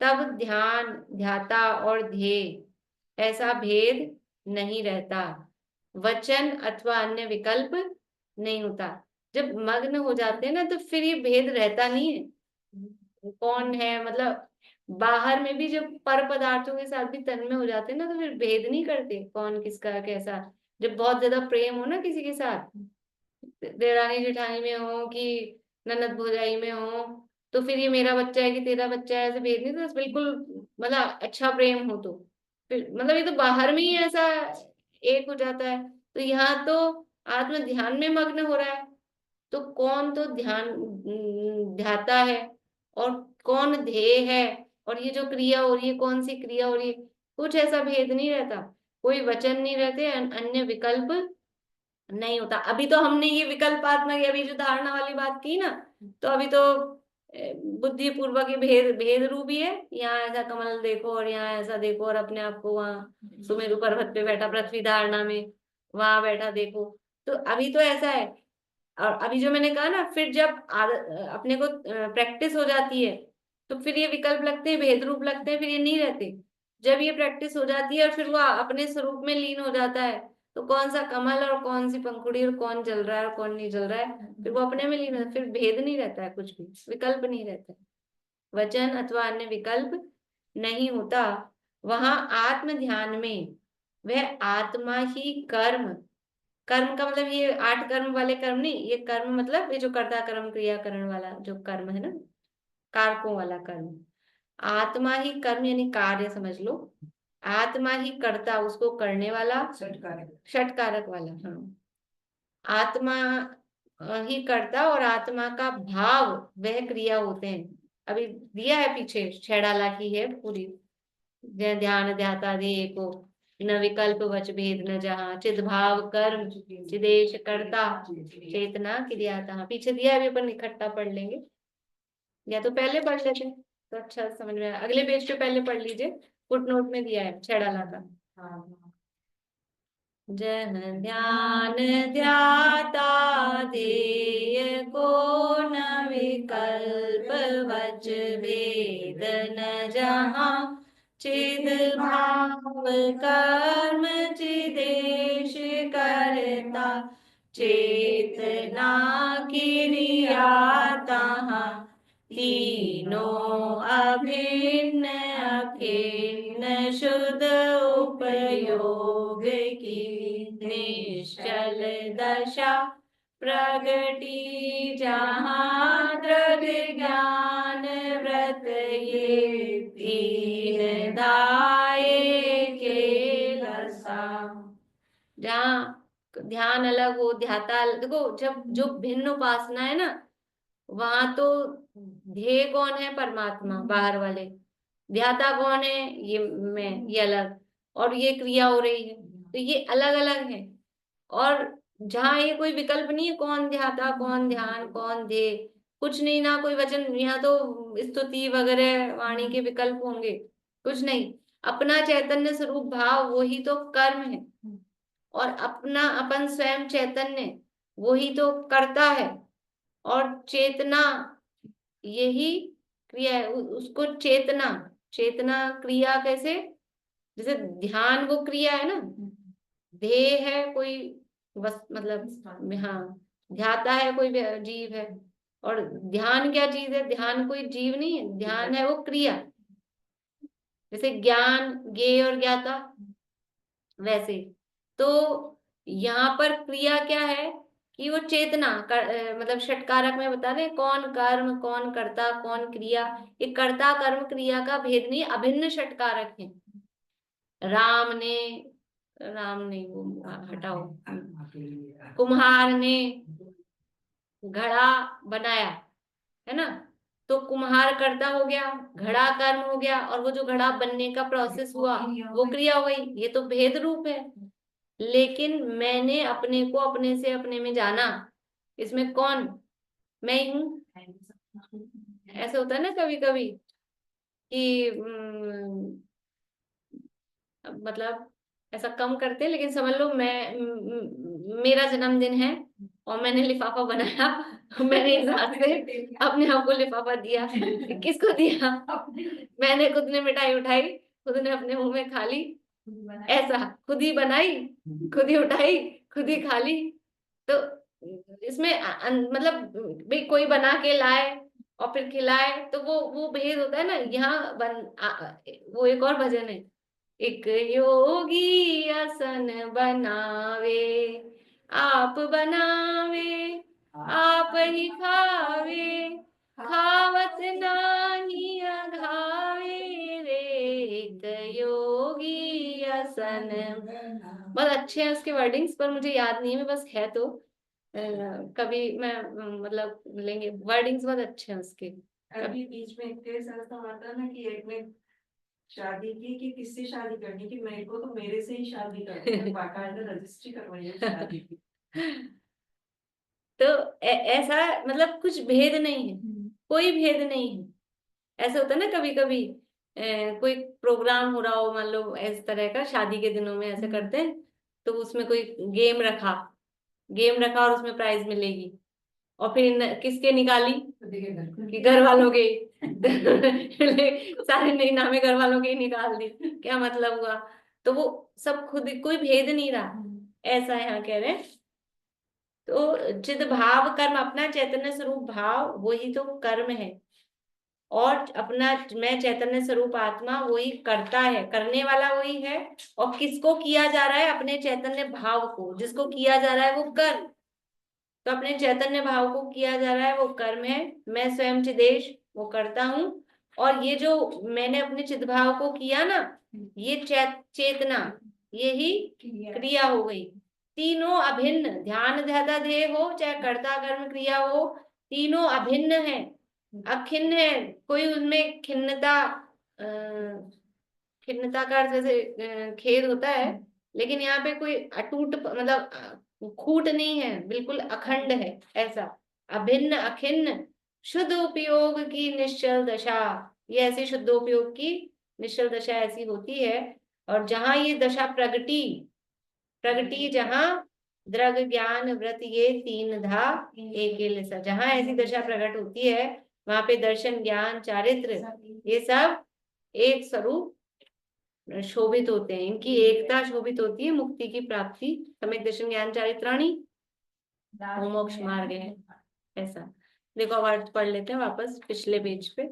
तब ध्यान, ध्याता और ध्येय ऐसा भेद नहीं रहता, वचन अथवा अन्य विकल्प नहीं होता। जब मग्न हो जाते हैं ना, तो फिर ये भेद रहता नहीं है कौन है, मतलब बाहर में भी जब पर पदार्थों के साथ भी तन्मय हो जाते हैं ना, तो फिर भेद नहीं करते कौन किसका कैसा। जब बहुत ज्यादा प्रेम हो ना किसी के साथ, देरानी जेठानी में हो कि ननद भौजाई में हो, तो फिर ये मेरा बच्चा है कि तेरा बच्चा है, ऐसे भेद नहीं, तो बिल्कुल मतलब अच्छा प्रेम हो, तो फिर मतलब ये तो बाहर में ही ऐसा एक हो जाता है। तो यहाँ तो आत्म ध्यान में मग्न हो रहा है, तो कौन तो ध्यान ध्याता है और कौन ध्येय है, और ये जो क्रिया हो रही है कौन सी क्रिया हो रही है, कुछ ऐसा भेद नहीं रहता, कोई वचन नहीं रहते, अन्य विकल्प नहीं होता। अभी तो हमने ये विकल्पात्मक, अभी जो धारणा वाली बात की ना, तो अभी तो बुद्धि पूर्वक ये भेद भेद रूप ही है, यहाँ ऐसा कमल देखो और यहाँ ऐसा देखो, और अपने आप को वहां सुमेरु पर्वत पे बैठा पृथ्वी धारणा में वहां बैठा देखो। तो अभी तो ऐसा है। और अभी जो मैंने कहा ना, फिर जब अपने को प्रैक्टिस हो जाती है, तो फिर ये विकल्प लगते हैं, भेद रूप लगते हैं, फिर ये नहीं रहते। जब ये प्रैक्टिस हो जाती है और फिर वो अपने स्वरूप में लीन हो जाता है, तो कौन सा कमल और कौन सी पंखुड़ी और कौन जल रहा है और कौन नहीं जल रहा है, फिर वो अपने में लीन हो, फिर भेद नहीं रहता है, कुछ भी विकल्प नहीं रहता है, वचन अथवा अन्य विकल्प नहीं होता। वहां आत्म ध्यान में वह आत्मा ही कर्म, कर्म का मतलब ये 8 कर्म वाले कर्म नहीं, ये कर्म मतलब ये जो कर्ता कर्म क्रिया करण वाला जो कर्म है ना, कारकों वाला कर्म, आत्मा ही कर्म यानी कार्य समझ लो, आत्मा ही कर्ता उसको करने वाला, षट कारक वाला, हाँ, आत्मा ही कर्ता और आत्मा का भाव वह क्रिया होते हैं। अभी दिया है पीछे, छेड़ाला की है पूरी, ध्यान ध्याता ध्येय को, न विकल्प वच भेद न जहाँ, चिद भाव कर्म चिदेश कर्ता चेतना क्रियाता, पीछे दिया है, अभी अपन इकट्ठा पढ़ लेंगे, या तो पहले पढ़ लेते हैं तो अच्छा समझ में आया। अगले पेज पे पहले पढ़ लीजिए, फुटनोट में दिया है छेड़ाला का। जह ध्यान ध्याता ध्येय को न विकल्प वच भेद न जहाँ चिद भाव कर्म चिदेश करता चेतना क्रिया तहाँ तीनों अभिन्न अखिन्न शुद्ध उपयोग की निश्चल दशा प्रगति जहाँ दृढ़ ज्ञान व्रत ये तीन धाये के लसा। जहाँ ध्यान अलग हो, ध्याता अलग। देखो, जब जो भिन्न उपासना है ना, वहां तो ध्येय कौन है? परमात्मा, बाहर वाले। ध्याता कौन है? ये मैं, ये अलग। और ये क्रिया हो रही है, तो ये अलग अलग है। और जहाँ ये कोई विकल्प नहीं है, कौन ध्याता, कौन ध्यान, कौन ध्येय, कुछ नहीं, ना कोई वचन। यहाँ तो स्तुति वगैरह वाणी के विकल्प होंगे, कुछ नहीं। अपना चैतन्य स्वरूप भाव वही तो कर्म है, और अपना अपन स्वयं चैतन्य वही तो करता है। और चेतना यही क्रिया है। उसको चेतना, चेतना क्रिया कैसे? जैसे ध्यान वो क्रिया है ना, ध्येय है कोई मतलब, हाँ, ध्याता है कोई जीव है। और ध्यान क्या चीज है? ध्यान कोई जीव नहीं है, ध्यान है वो क्रिया। जैसे ज्ञान, ज्ञेय और ज्ञाता, वैसे। तो यहाँ पर क्रिया क्या है कि वो चेतना मतलब षटकारक में बता रहे, कौन कर्म, कौन कर्ता, कौन क्रिया। ये कर्ता कर्म क्रिया का भेद नहीं, अभिन्न षटकारक है। राम ने, राम नहीं, वो हटाओ, कुम्हार ने घड़ा बनाया, है ना? तो कुम्हार कर्ता हो गया, घड़ा कर्म हो गया, और वो जो घड़ा बनने का प्रोसेस हुआ वो क्रिया हो गई। ये तो भेद रूप है। लेकिन मैंने अपने को अपने से अपने में जाना, इसमें कौन? मैं ही हूं। ऐसा होता है ना कभी कभी कि मतलब ऐसा कम करते हैं, लेकिन समझ लो मैं मेरा जन्मदिन है और मैंने लिफाफा बनाया, मैंने इस हाथ से अपने आप को लिफाफा दिया। किसको दिया? मैंने खुद ने मिठाई उठाई, खुद ने अपने मुंह में खा ली। ऐसा खुद ही बनाई, खुद ही उठाई, खुद ही खा ली। तो इसमें मतलब भाई कोई बना के लाए और फिर खिलाए, तो वो भेद होता है ना। यहाँ वो एक और भजन है, एक योगी आसन बनावे, आप बनावे आप ही खावे, खावत नाही अघावे रे, एक योगी आसन। बहुत अच्छे हैं उसके वर्डिंग्स, पर मुझे याद नहीं है। मैं बस है तो कभी मैं मतलब लेंगे। वर्डिंग्स बहुत अच्छे हैं उसके। अभी बीच में एक केस ऐसा हुआ था ना कि एक ने शादी की कि किससे शादी करनी, कि मेरे को तो मेरे से ही शादी करनी है, बाकायदा रजिस्ट्री करवाई है शादी की। तो ऐसा मतलब कुछ भेद नहीं है, कोई भेद नहीं है। ऐसा होता है ना कभी कभी कोई प्रोग्राम हो रहा हो, मान लो इस तरह का, शादी के दिनों में ऐसे करते हैं, तो उसमें कोई गेम रखा और उसमें प्राइज मिलेगी, और फिर किसके निकाली? कि घर वालों के। सारे नहीं नामे घर वालों के ही निकाल दी। क्या मतलब हुआ? तो वो सब खुद, कोई भेद नहीं रहा। ऐसा यहाँ कह रहे हैं। तो चिद भाव कर्म, अपना चैतन्य स्वरूप भाव वही तो कर्म है, और अपना मैं चैतन्य स्वरूप आत्मा वही करता है, करने वाला वही है। और किसको किया जा रहा है? अपने चैतन्य भाव को जिसको किया जा रहा है वो कर्म। तो अपने चैतन्य भाव को किया जा रहा है वो कर्म है। मैं स्वयं चिदेश वो करता हूँ। और ये जो मैंने अपने चिद भाव को किया ना, ये चेतना, यही क्रिया हो गई। तीनों अभिन्न, ध्यान ध्याता ध्येय हो चाहे कर्ता कर्म क्रिया हो, तीनों अभिन्न है, अखिन्न है। कोई उनमें खिन्नता, खिन्नता का अर्थ जैसे खेद होता है, लेकिन यहाँ पे कोई अटूट मतलब खूट नहीं है, बिल्कुल अखंड है। ऐसा अभिन्न अखिन्न शुद्ध उपयोग की निश्चल दशा, ये ऐसी शुद्ध उपयोग की निश्चल दशा ऐसी होती है। और जहां ये दशा प्रगटी प्रगति जहाँ दृग ज्ञान व्रत ये तीन धा एके लेसा। जहाँ ऐसी दशा प्रकट होती है वहां पे दर्शन ज्ञान चारित्र ये सब एक स्वरूप शोभित होते हैं, इनकी एकता शोभित होती है। मुक्ति की प्राप्ति सम्यक दर्शन ज्ञान चारित्राणी वो मोक्ष मार्ग है। ऐसा देखो, अब अर्थ पढ़ लेते हैं वापस पिछले पेज पे।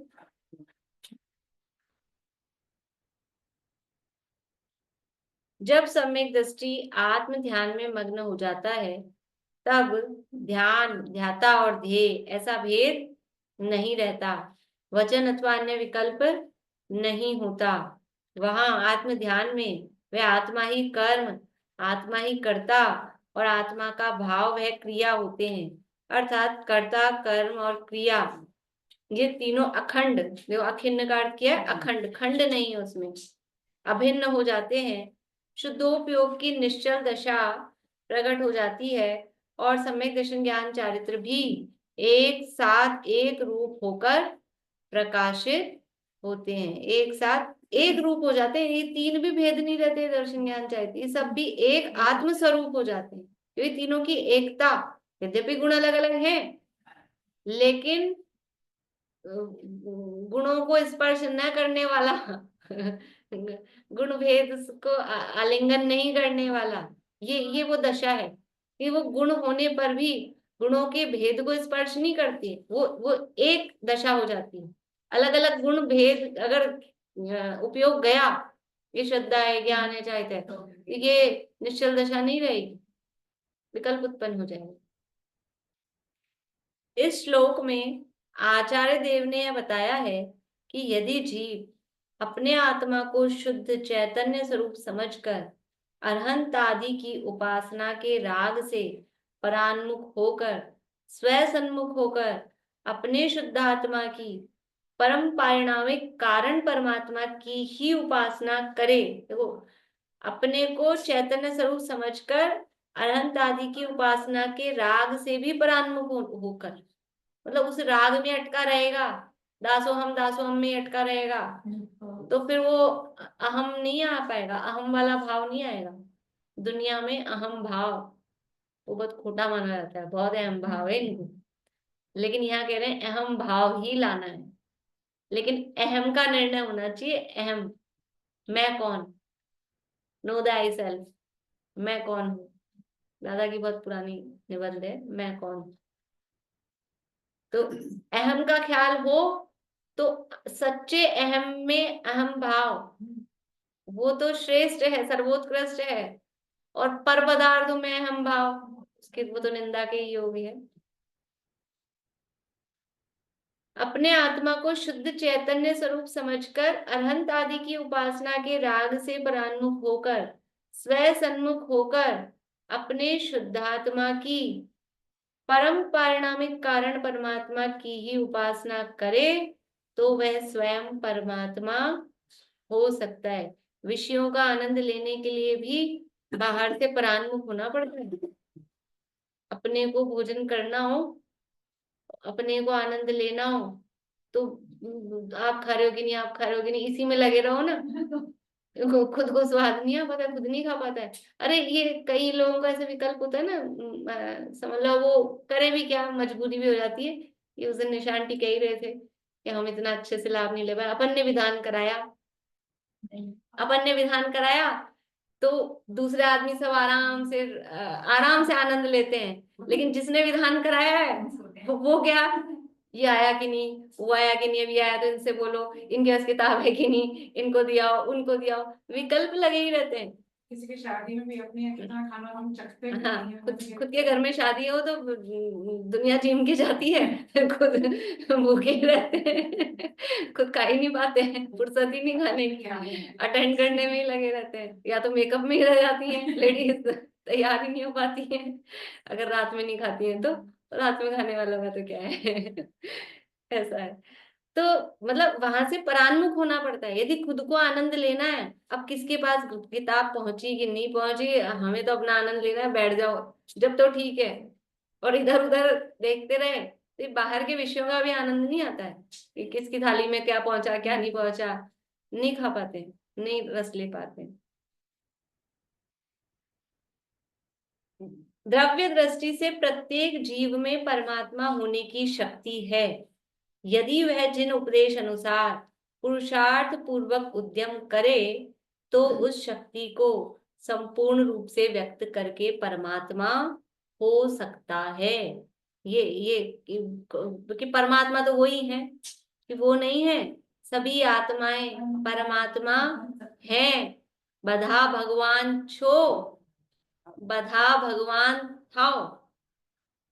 जब सम्यक दृष्टि आत्म ध्यान में मग्न हो जाता है तब ध्यान ध्याता और ध्येय ऐसा भेद नहीं रहता, वचन अथवा अन्य विकल्प नहीं होता। वहां आत्म ध्यान में वह आत्मा ही कर्म, आत्मा ही कर्ता और आत्मा का भाव वह क्रिया होते हैं। अर्थात कर्ता कर्म और क्रिया ये तीनों अखंड, देखो अखिन्न का अर्थ क्या है, अखंड, खंड नहीं है उसमें, अभिन्न हो जाते हैं। शुद्धोपयोग की निश्चल दशा प्रकट हो जाती है और सम्यक दर्शन ज्ञान चारित्र भी एक साथ एक रूप होकर प्रकाशित होते हैं। एक साथ एक रूप हो जाते हैं, ये तीन भी भेद नहीं रहते दर्शन ज्ञान चारित्र, ये सब भी एक आत्म स्वरूप हो जाते हैं। ये तीनों की एकता, यद्यपि गुण अलग अलग हैं लेकिन गुणों को स्पर्श न करने वाला गुण भेद को आलिंगन नहीं करने वाला, ये वो दशा है कि वो गुण होने पर भी गुणों के भेद को स्पर्श नहीं करती, वो एक दशा हो जाती है। अलग अलग गुण भेद अगर उपयोग गया, ये श्रद्धा है, ज्ञान है, चाहता है, तो ये निश्चल दशा नहीं रहेगी, विकल्प उत्पन्न हो जाएगा। इस श्लोक में आचार्य देव ने यह बताया है कि यदि जीव अपने आत्मा को शुद्ध चैतन्य स्वरूप समझकर अरहंत आदि की उपासना के राग से परान्मुख होकर स्वयं सन्मुख होकर अपने शुद्ध आत्मा की परम परिणामिक कारण परमात्मा की ही उपासना करे, देखो अपने को चैतन्य स्वरूप समझकर अरहंत आदि की उपासना के राग से भी परान्मुख होकर, मतलब उस राग में अटका रहेगा, दासोहम में अटका रहेगा, तो फिर वो अहम नहीं आ पाएगा, अहम वाला भाव नहीं आएगा। दुनिया में अहम भाव वो बहुत खोटा माना जाता है, बहुत अहम भाव है इनको, लेकिन यहाँ कह रहे हैं अहम भाव ही लाना है, लेकिन अहम का निर्णय होना चाहिए। अहम, मैं कौन, नो दाई सेल्फ, मैं कौन हूँ, दादा की बहुत पुरानी निबंध है, मैं कौन हूँ। तो अहम का ख्याल हो तो सच्चे अहम में अहम भाव वो तो श्रेष्ठ है, सर्वोत्कृष्ट है, और पर पदार्थों में अहम भाव उसके वो तो निंदा के ही योग है। अपने आत्मा को शुद्ध चैतन्य स्वरूप समझकर अरहंत आदि की उपासना के राग से परान्मुख होकर स्वयं सन्मुख होकर अपने शुद्धात्मा की परम परिणामिक कारण परमात्मा की ही उपासना करे तो वह स्वयं परमात्मा हो सकता है। विषयों का आनंद लेने के लिए भी बाहर से परान्मुख होना पड़ता है। अपने को भोजन करना हो, अपने को आनंद लेना हो, तो आप खा रहे हो कि नहीं, आप खा रहे हो कि नहीं, इसी में लगे रहो ना। खुद को स्वाद नहीं आ पाता, खुद नहीं खा पाता है। अरे ये कई लोगों का ऐसा विकल्प होता है ना, समझ लो वो करे भी क्या, मजबूरी भी हो जाती है। ये उस दिन निशान टी कह ही रहे थे कि हम इतना अच्छे से लाभ नहीं ले पाए, अपन ने विधान कराया, अपन ने विधान कराया तो दूसरे आदमी सब आराम से आनंद लेते हैं, लेकिन जिसने विधान कराया है वो क्या, ये आया कि नहीं, वो आया कि नहीं, अभी आया तो इनसे बोलो, इनके पास किताब है कि नहीं, इनको दियाओ, उनको दियाओ, विकल्प लगे ही रहते हैं। किसी की शादी में भी अपने यहाँ कितना खाना हम चखते भी हाँ, नहीं है, खुद के घर में शादी हो तो दुनिया चीम की जाती है, खुद भूखे ही रहते हैं, खुद खा ही नहीं पाते हैं, फुर्सत ही नहीं खाने की, अटेंड करने में ही लगे रहते हैं, या तो मेकअप में ही रह जाती हैं लेडीज, तैयार ही नहीं हो पाती हैं अगर रात में नहीं खाती हैं तो। रात में खाने वालों का तो क्या है ऐसा है। तो मतलब वहां से परान्मुख होना पड़ता है यदि खुद को आनंद लेना है। अब किसके पास किताब पहुंची कि नहीं पहुंची, हमें तो अपना आनंद लेना है, बैठ जाओ जब तो ठीक है, और इधर उधर देखते रहे तो बाहर के विषयों का भी आनंद नहीं आता है कि किसकी थाली में क्या पहुंचा क्या नहीं पहुंचा, नहीं खा पाते, नहीं रस ले पाते। द्रव्य दृष्टि से प्रत्येक जीव में परमात्मा होने की शक्ति है। यदि वह जिन उपदेश अनुसार पुरुषार्थ पूर्वक उद्यम करे तो उस शक्ति को संपूर्ण रूप से व्यक्त करके परमात्मा हो सकता है। ये कि परमात्मा तो वही है कि वो नहीं है, सभी आत्माएं परमात्मा हैं। बधा भगवान छो, बधा भगवान थाओ।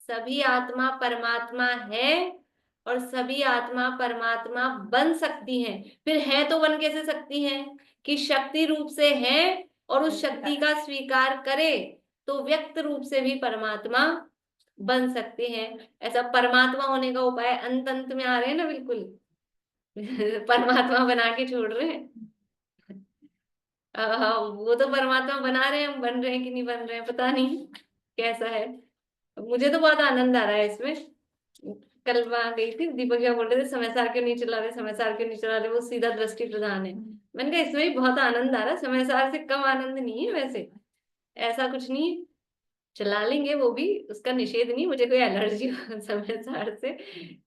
सभी आत्मा परमात्मा है और सभी आत्मा परमात्मा बन सकती हैं। फिर है तो बन कैसे सकती हैं? कि शक्ति रूप से है और उस शक्ति का स्वीकार करे तो व्यक्त रूप से भी परमात्मा बन सकते हैं। ऐसा परमात्मा होने का उपाय अंत अंत में आ रहे हैं ना, बिल्कुल परमात्मा बना के छोड़ रहे हैं। वो तो परमात्मा बना रहे हैं, हम बन रहे हैं कि नहीं बन रहे हैं पता नहीं कैसा है। मुझे तो बहुत आनंद आ रहा है इसमें। कल वहां गई थी, दीपक क्या बोल रहे थे, समय सार क्यों नहीं चला रहे, समय सार क्यों नहीं चला रहे, वो सीधा दृष्टि प्रधान है। मैंने कहा इसमें भी बहुत आनंद आ रहा है, समय सार से कम आनंद नहीं है वैसे, ऐसा कुछ नहीं है। चला लेंगे वो भी, उसका निषेध नहीं, मुझे कोई एलर्जी समय सार से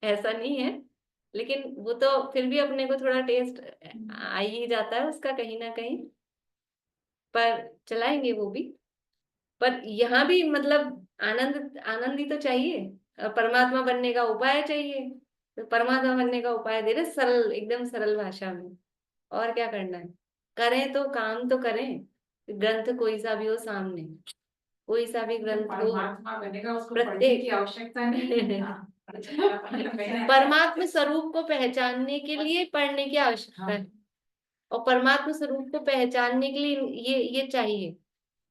ऐसा नहीं है। लेकिन वो तो फिर भी अपने को थोड़ा टेस्ट आ ही जाता है उसका कहीं ना कहीं, पर चलाएंगे वो भी। पर यहाँ भी मतलब आनंद, आनंद ही तो चाहिए और परमात्मा बनने का उपाय चाहिए। तो परमात्मा बनने का उपाय दे रहे सरल, एकदम सरल भाषा में। और क्या करना है, करें तो काम तो करें। ग्रंथ कोई सा भी हो सामने, कोई सा भी ग्रंथ हो, परमात्मा बनेगा उसको पढ़ने प्रत्येक की आवश्यकता नहीं है। परमात्मा स्वरूप को पहचानने के लिए पढ़ने की आवश्यकता है। और परमात्मा स्वरूप को पहचानने के लिए ये चाहिए,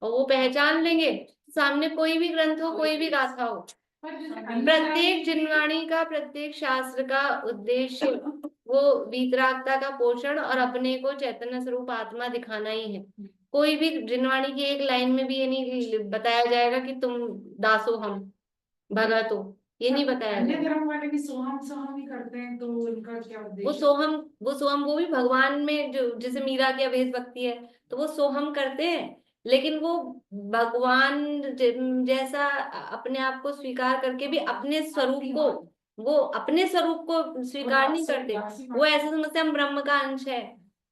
और वो पहचान लेंगे। सामने कोई भी ग्रंथ हो, कोई भी गाथा हो, प्रत्येक जिनवाणी का, प्रत्येक शास्त्र का उद्देश्य वो वीतरागता का पोषण और अपने को चैतन्य स्वरूप आत्मा दिखाना ही है। कोई भी जिनवाणी की एक लाइन में भी ये नहीं बताया जाएगा कि तुम दासो हम भगत हो, ये नहीं बताया अन्य जाएगा। धर्म वाले भी सोहम सोहम ही करते हैं, तो उनका क्या वो उद्देश्य? सोहम, वो भी भगवान में, जो जैसे मीरा की अभेद भक्ति है तो वो सोहम करते हैं, लेकिन वो भगवान जैसा अपने आप को स्वीकार करके भी अपने स्वरूप को, वो अपने स्वरूप को स्वीकार नहीं करते। वो ऐसे समझते हैं हम ब्रह्म का अंश है।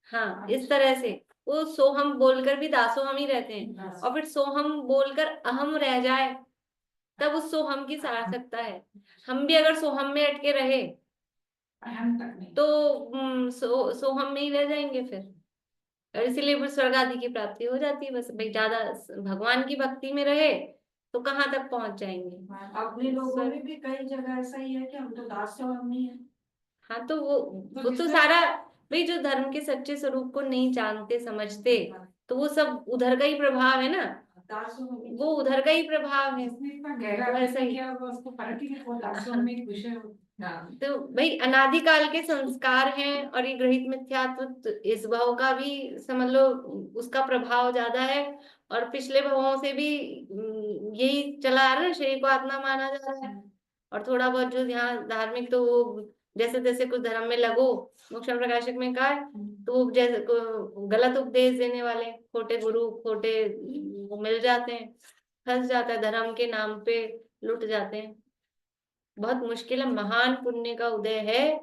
हाँ, इस तरह से वो सोहम बोलकर भी दासोहम ही रहते हैं, और फिर सोहम बोलकर अहम रह जाए तब उस सोहम की सार्थकता है। हम भी अगर सोहम में अटके रहे अहम तक नहीं। तो सोहम में ही रह जाएंगे फिर, और इसीलिए फिर स्वर्ग आदि की प्राप्ति हो जाती है। बस भाई ज्यादा भगवान की भक्ति में रहे तो कहाँ तक पहुंच जाएंगे। अपने लोगों में भी कई जगह ऐसा ही है कि हम तो दास हम नहीं है। हाँ, तो वो तो सारा भाई जो धर्म के सच्चे स्वरूप को नहीं जानते समझते, तो वो सब उधर का ही प्रभाव है ना, दासों में वो उधर का ही प्रभाव है। जिसने इतना गहरा तो ऐसा ही। किया होगा उसको फर्क ही नहीं, वो दासों में एक विषय होता तो भाई अनादिकाल के संस्कार हैं, और ये ग्रहित मिथ्यात्व तो इस भाव का भी समझ लो, उसका प्रभाव ज्यादा है। और पिछले भावों से भी यही चला आ रहा है ना, शरीर को आत्मा माना जा रहा है। और थोड़ा बहुत जो यहाँ धार्मिक, तो वो जैसे तैसे कुछ धर्म में लगो, मोक्षण प्रकाशक में कहा है, तो वो जैसे गलत उपदेश देने वाले खोटे गुरु, खोटे वो मिल जाते हैं, फंस जाता है धर्म के नाम पे, लुट जाते हैं। बहुत मुश्किल है, महान पुण्य का उदय है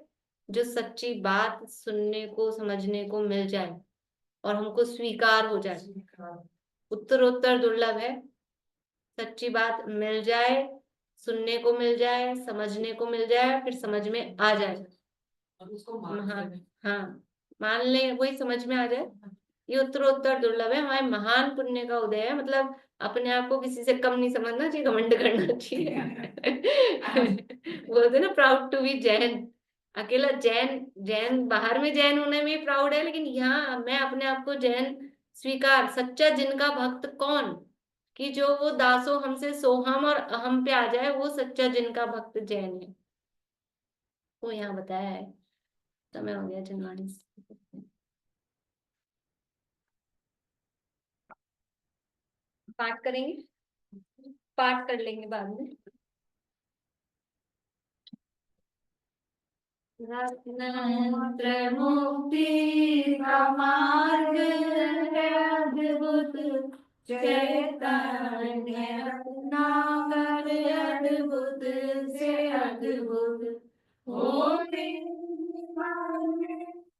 जो सच्ची बात सुनने को, समझने को मिल जाए और हमको स्वीकार हो जाए। उत्तरोत्तर दुर्लभ है, सच्ची बात मिल जाए, सुनने को मिल जाए, समझने को मिल जाए, फिर समझ में आ जाए। उसको हाँ, हाँ, मान ले वही समझ में आ जाए, ये उत्तरोत्तर दुर्लभ है। हमारे महान पुण्य का उदय है, मतलब अपने आप को किसी से कम नहीं समझना चाहिए, घमंड करना चाहिए। बोलते ना, प्राउड टू बी जैन। अकेला जैन, जैन बाहर में जैन होने में प्राउड है, लेकिन यहाँ मैं अपने आप को जैन स्वीकार, सच्चा जिनका भक्त कौन, कि जो वो दासो हमसे सोहम और अहम पे आ जाए, वो सच्चा जिनका भक्त जैन है। वो यहाँ बताया है। समय हो गया जनवाणी। पाठ करेंगे, पाठ कर लेंगे बाद में। रत्नत्र मुक्ति का मार्ग है अद्भुत चैतन्य नागर अद्भुत से अद्भुत होने वाले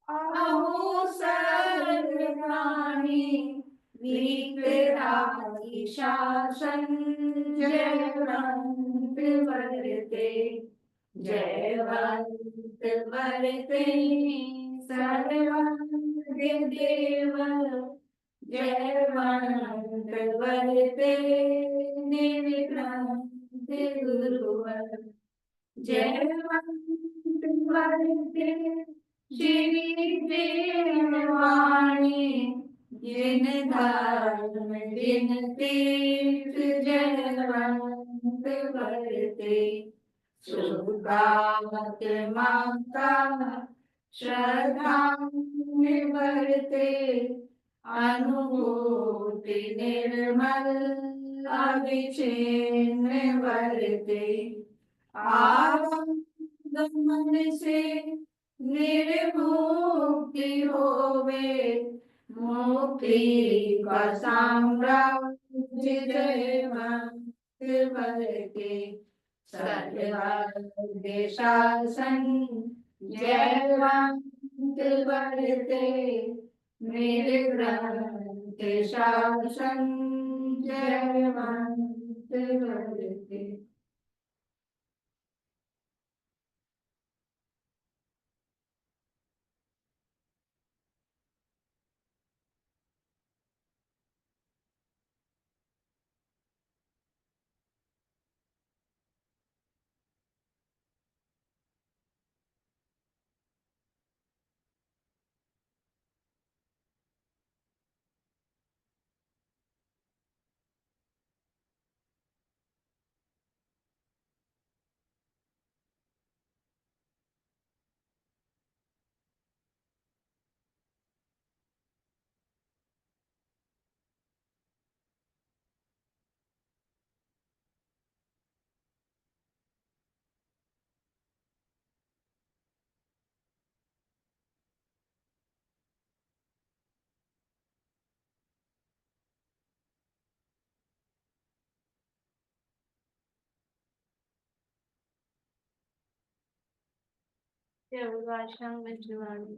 आहू सर्व प्राणी विकराल शासन जयवंत वर्ते जयवंत वर्ते सर्वंग देव जयवंत वर्ते निर्ग्रंथ गुरुवर जयवंत वर्ते श्री देववाणी जिन धर्म जिन तीर्थ जयवंत वर्ते सुगात माता श्रद्धा निवर्ते अनुभूति निर्मल अविच्छिन्न वर्ते आगमन से निर्मुक्ति होवे मुक्ति का साम्राज्य जयवंत वर्ते सर्वज्ञ शासन जयवंत वर्ते निर्ग्रंथ शासन जयवंत वर्ते। आश्रम में जुआनी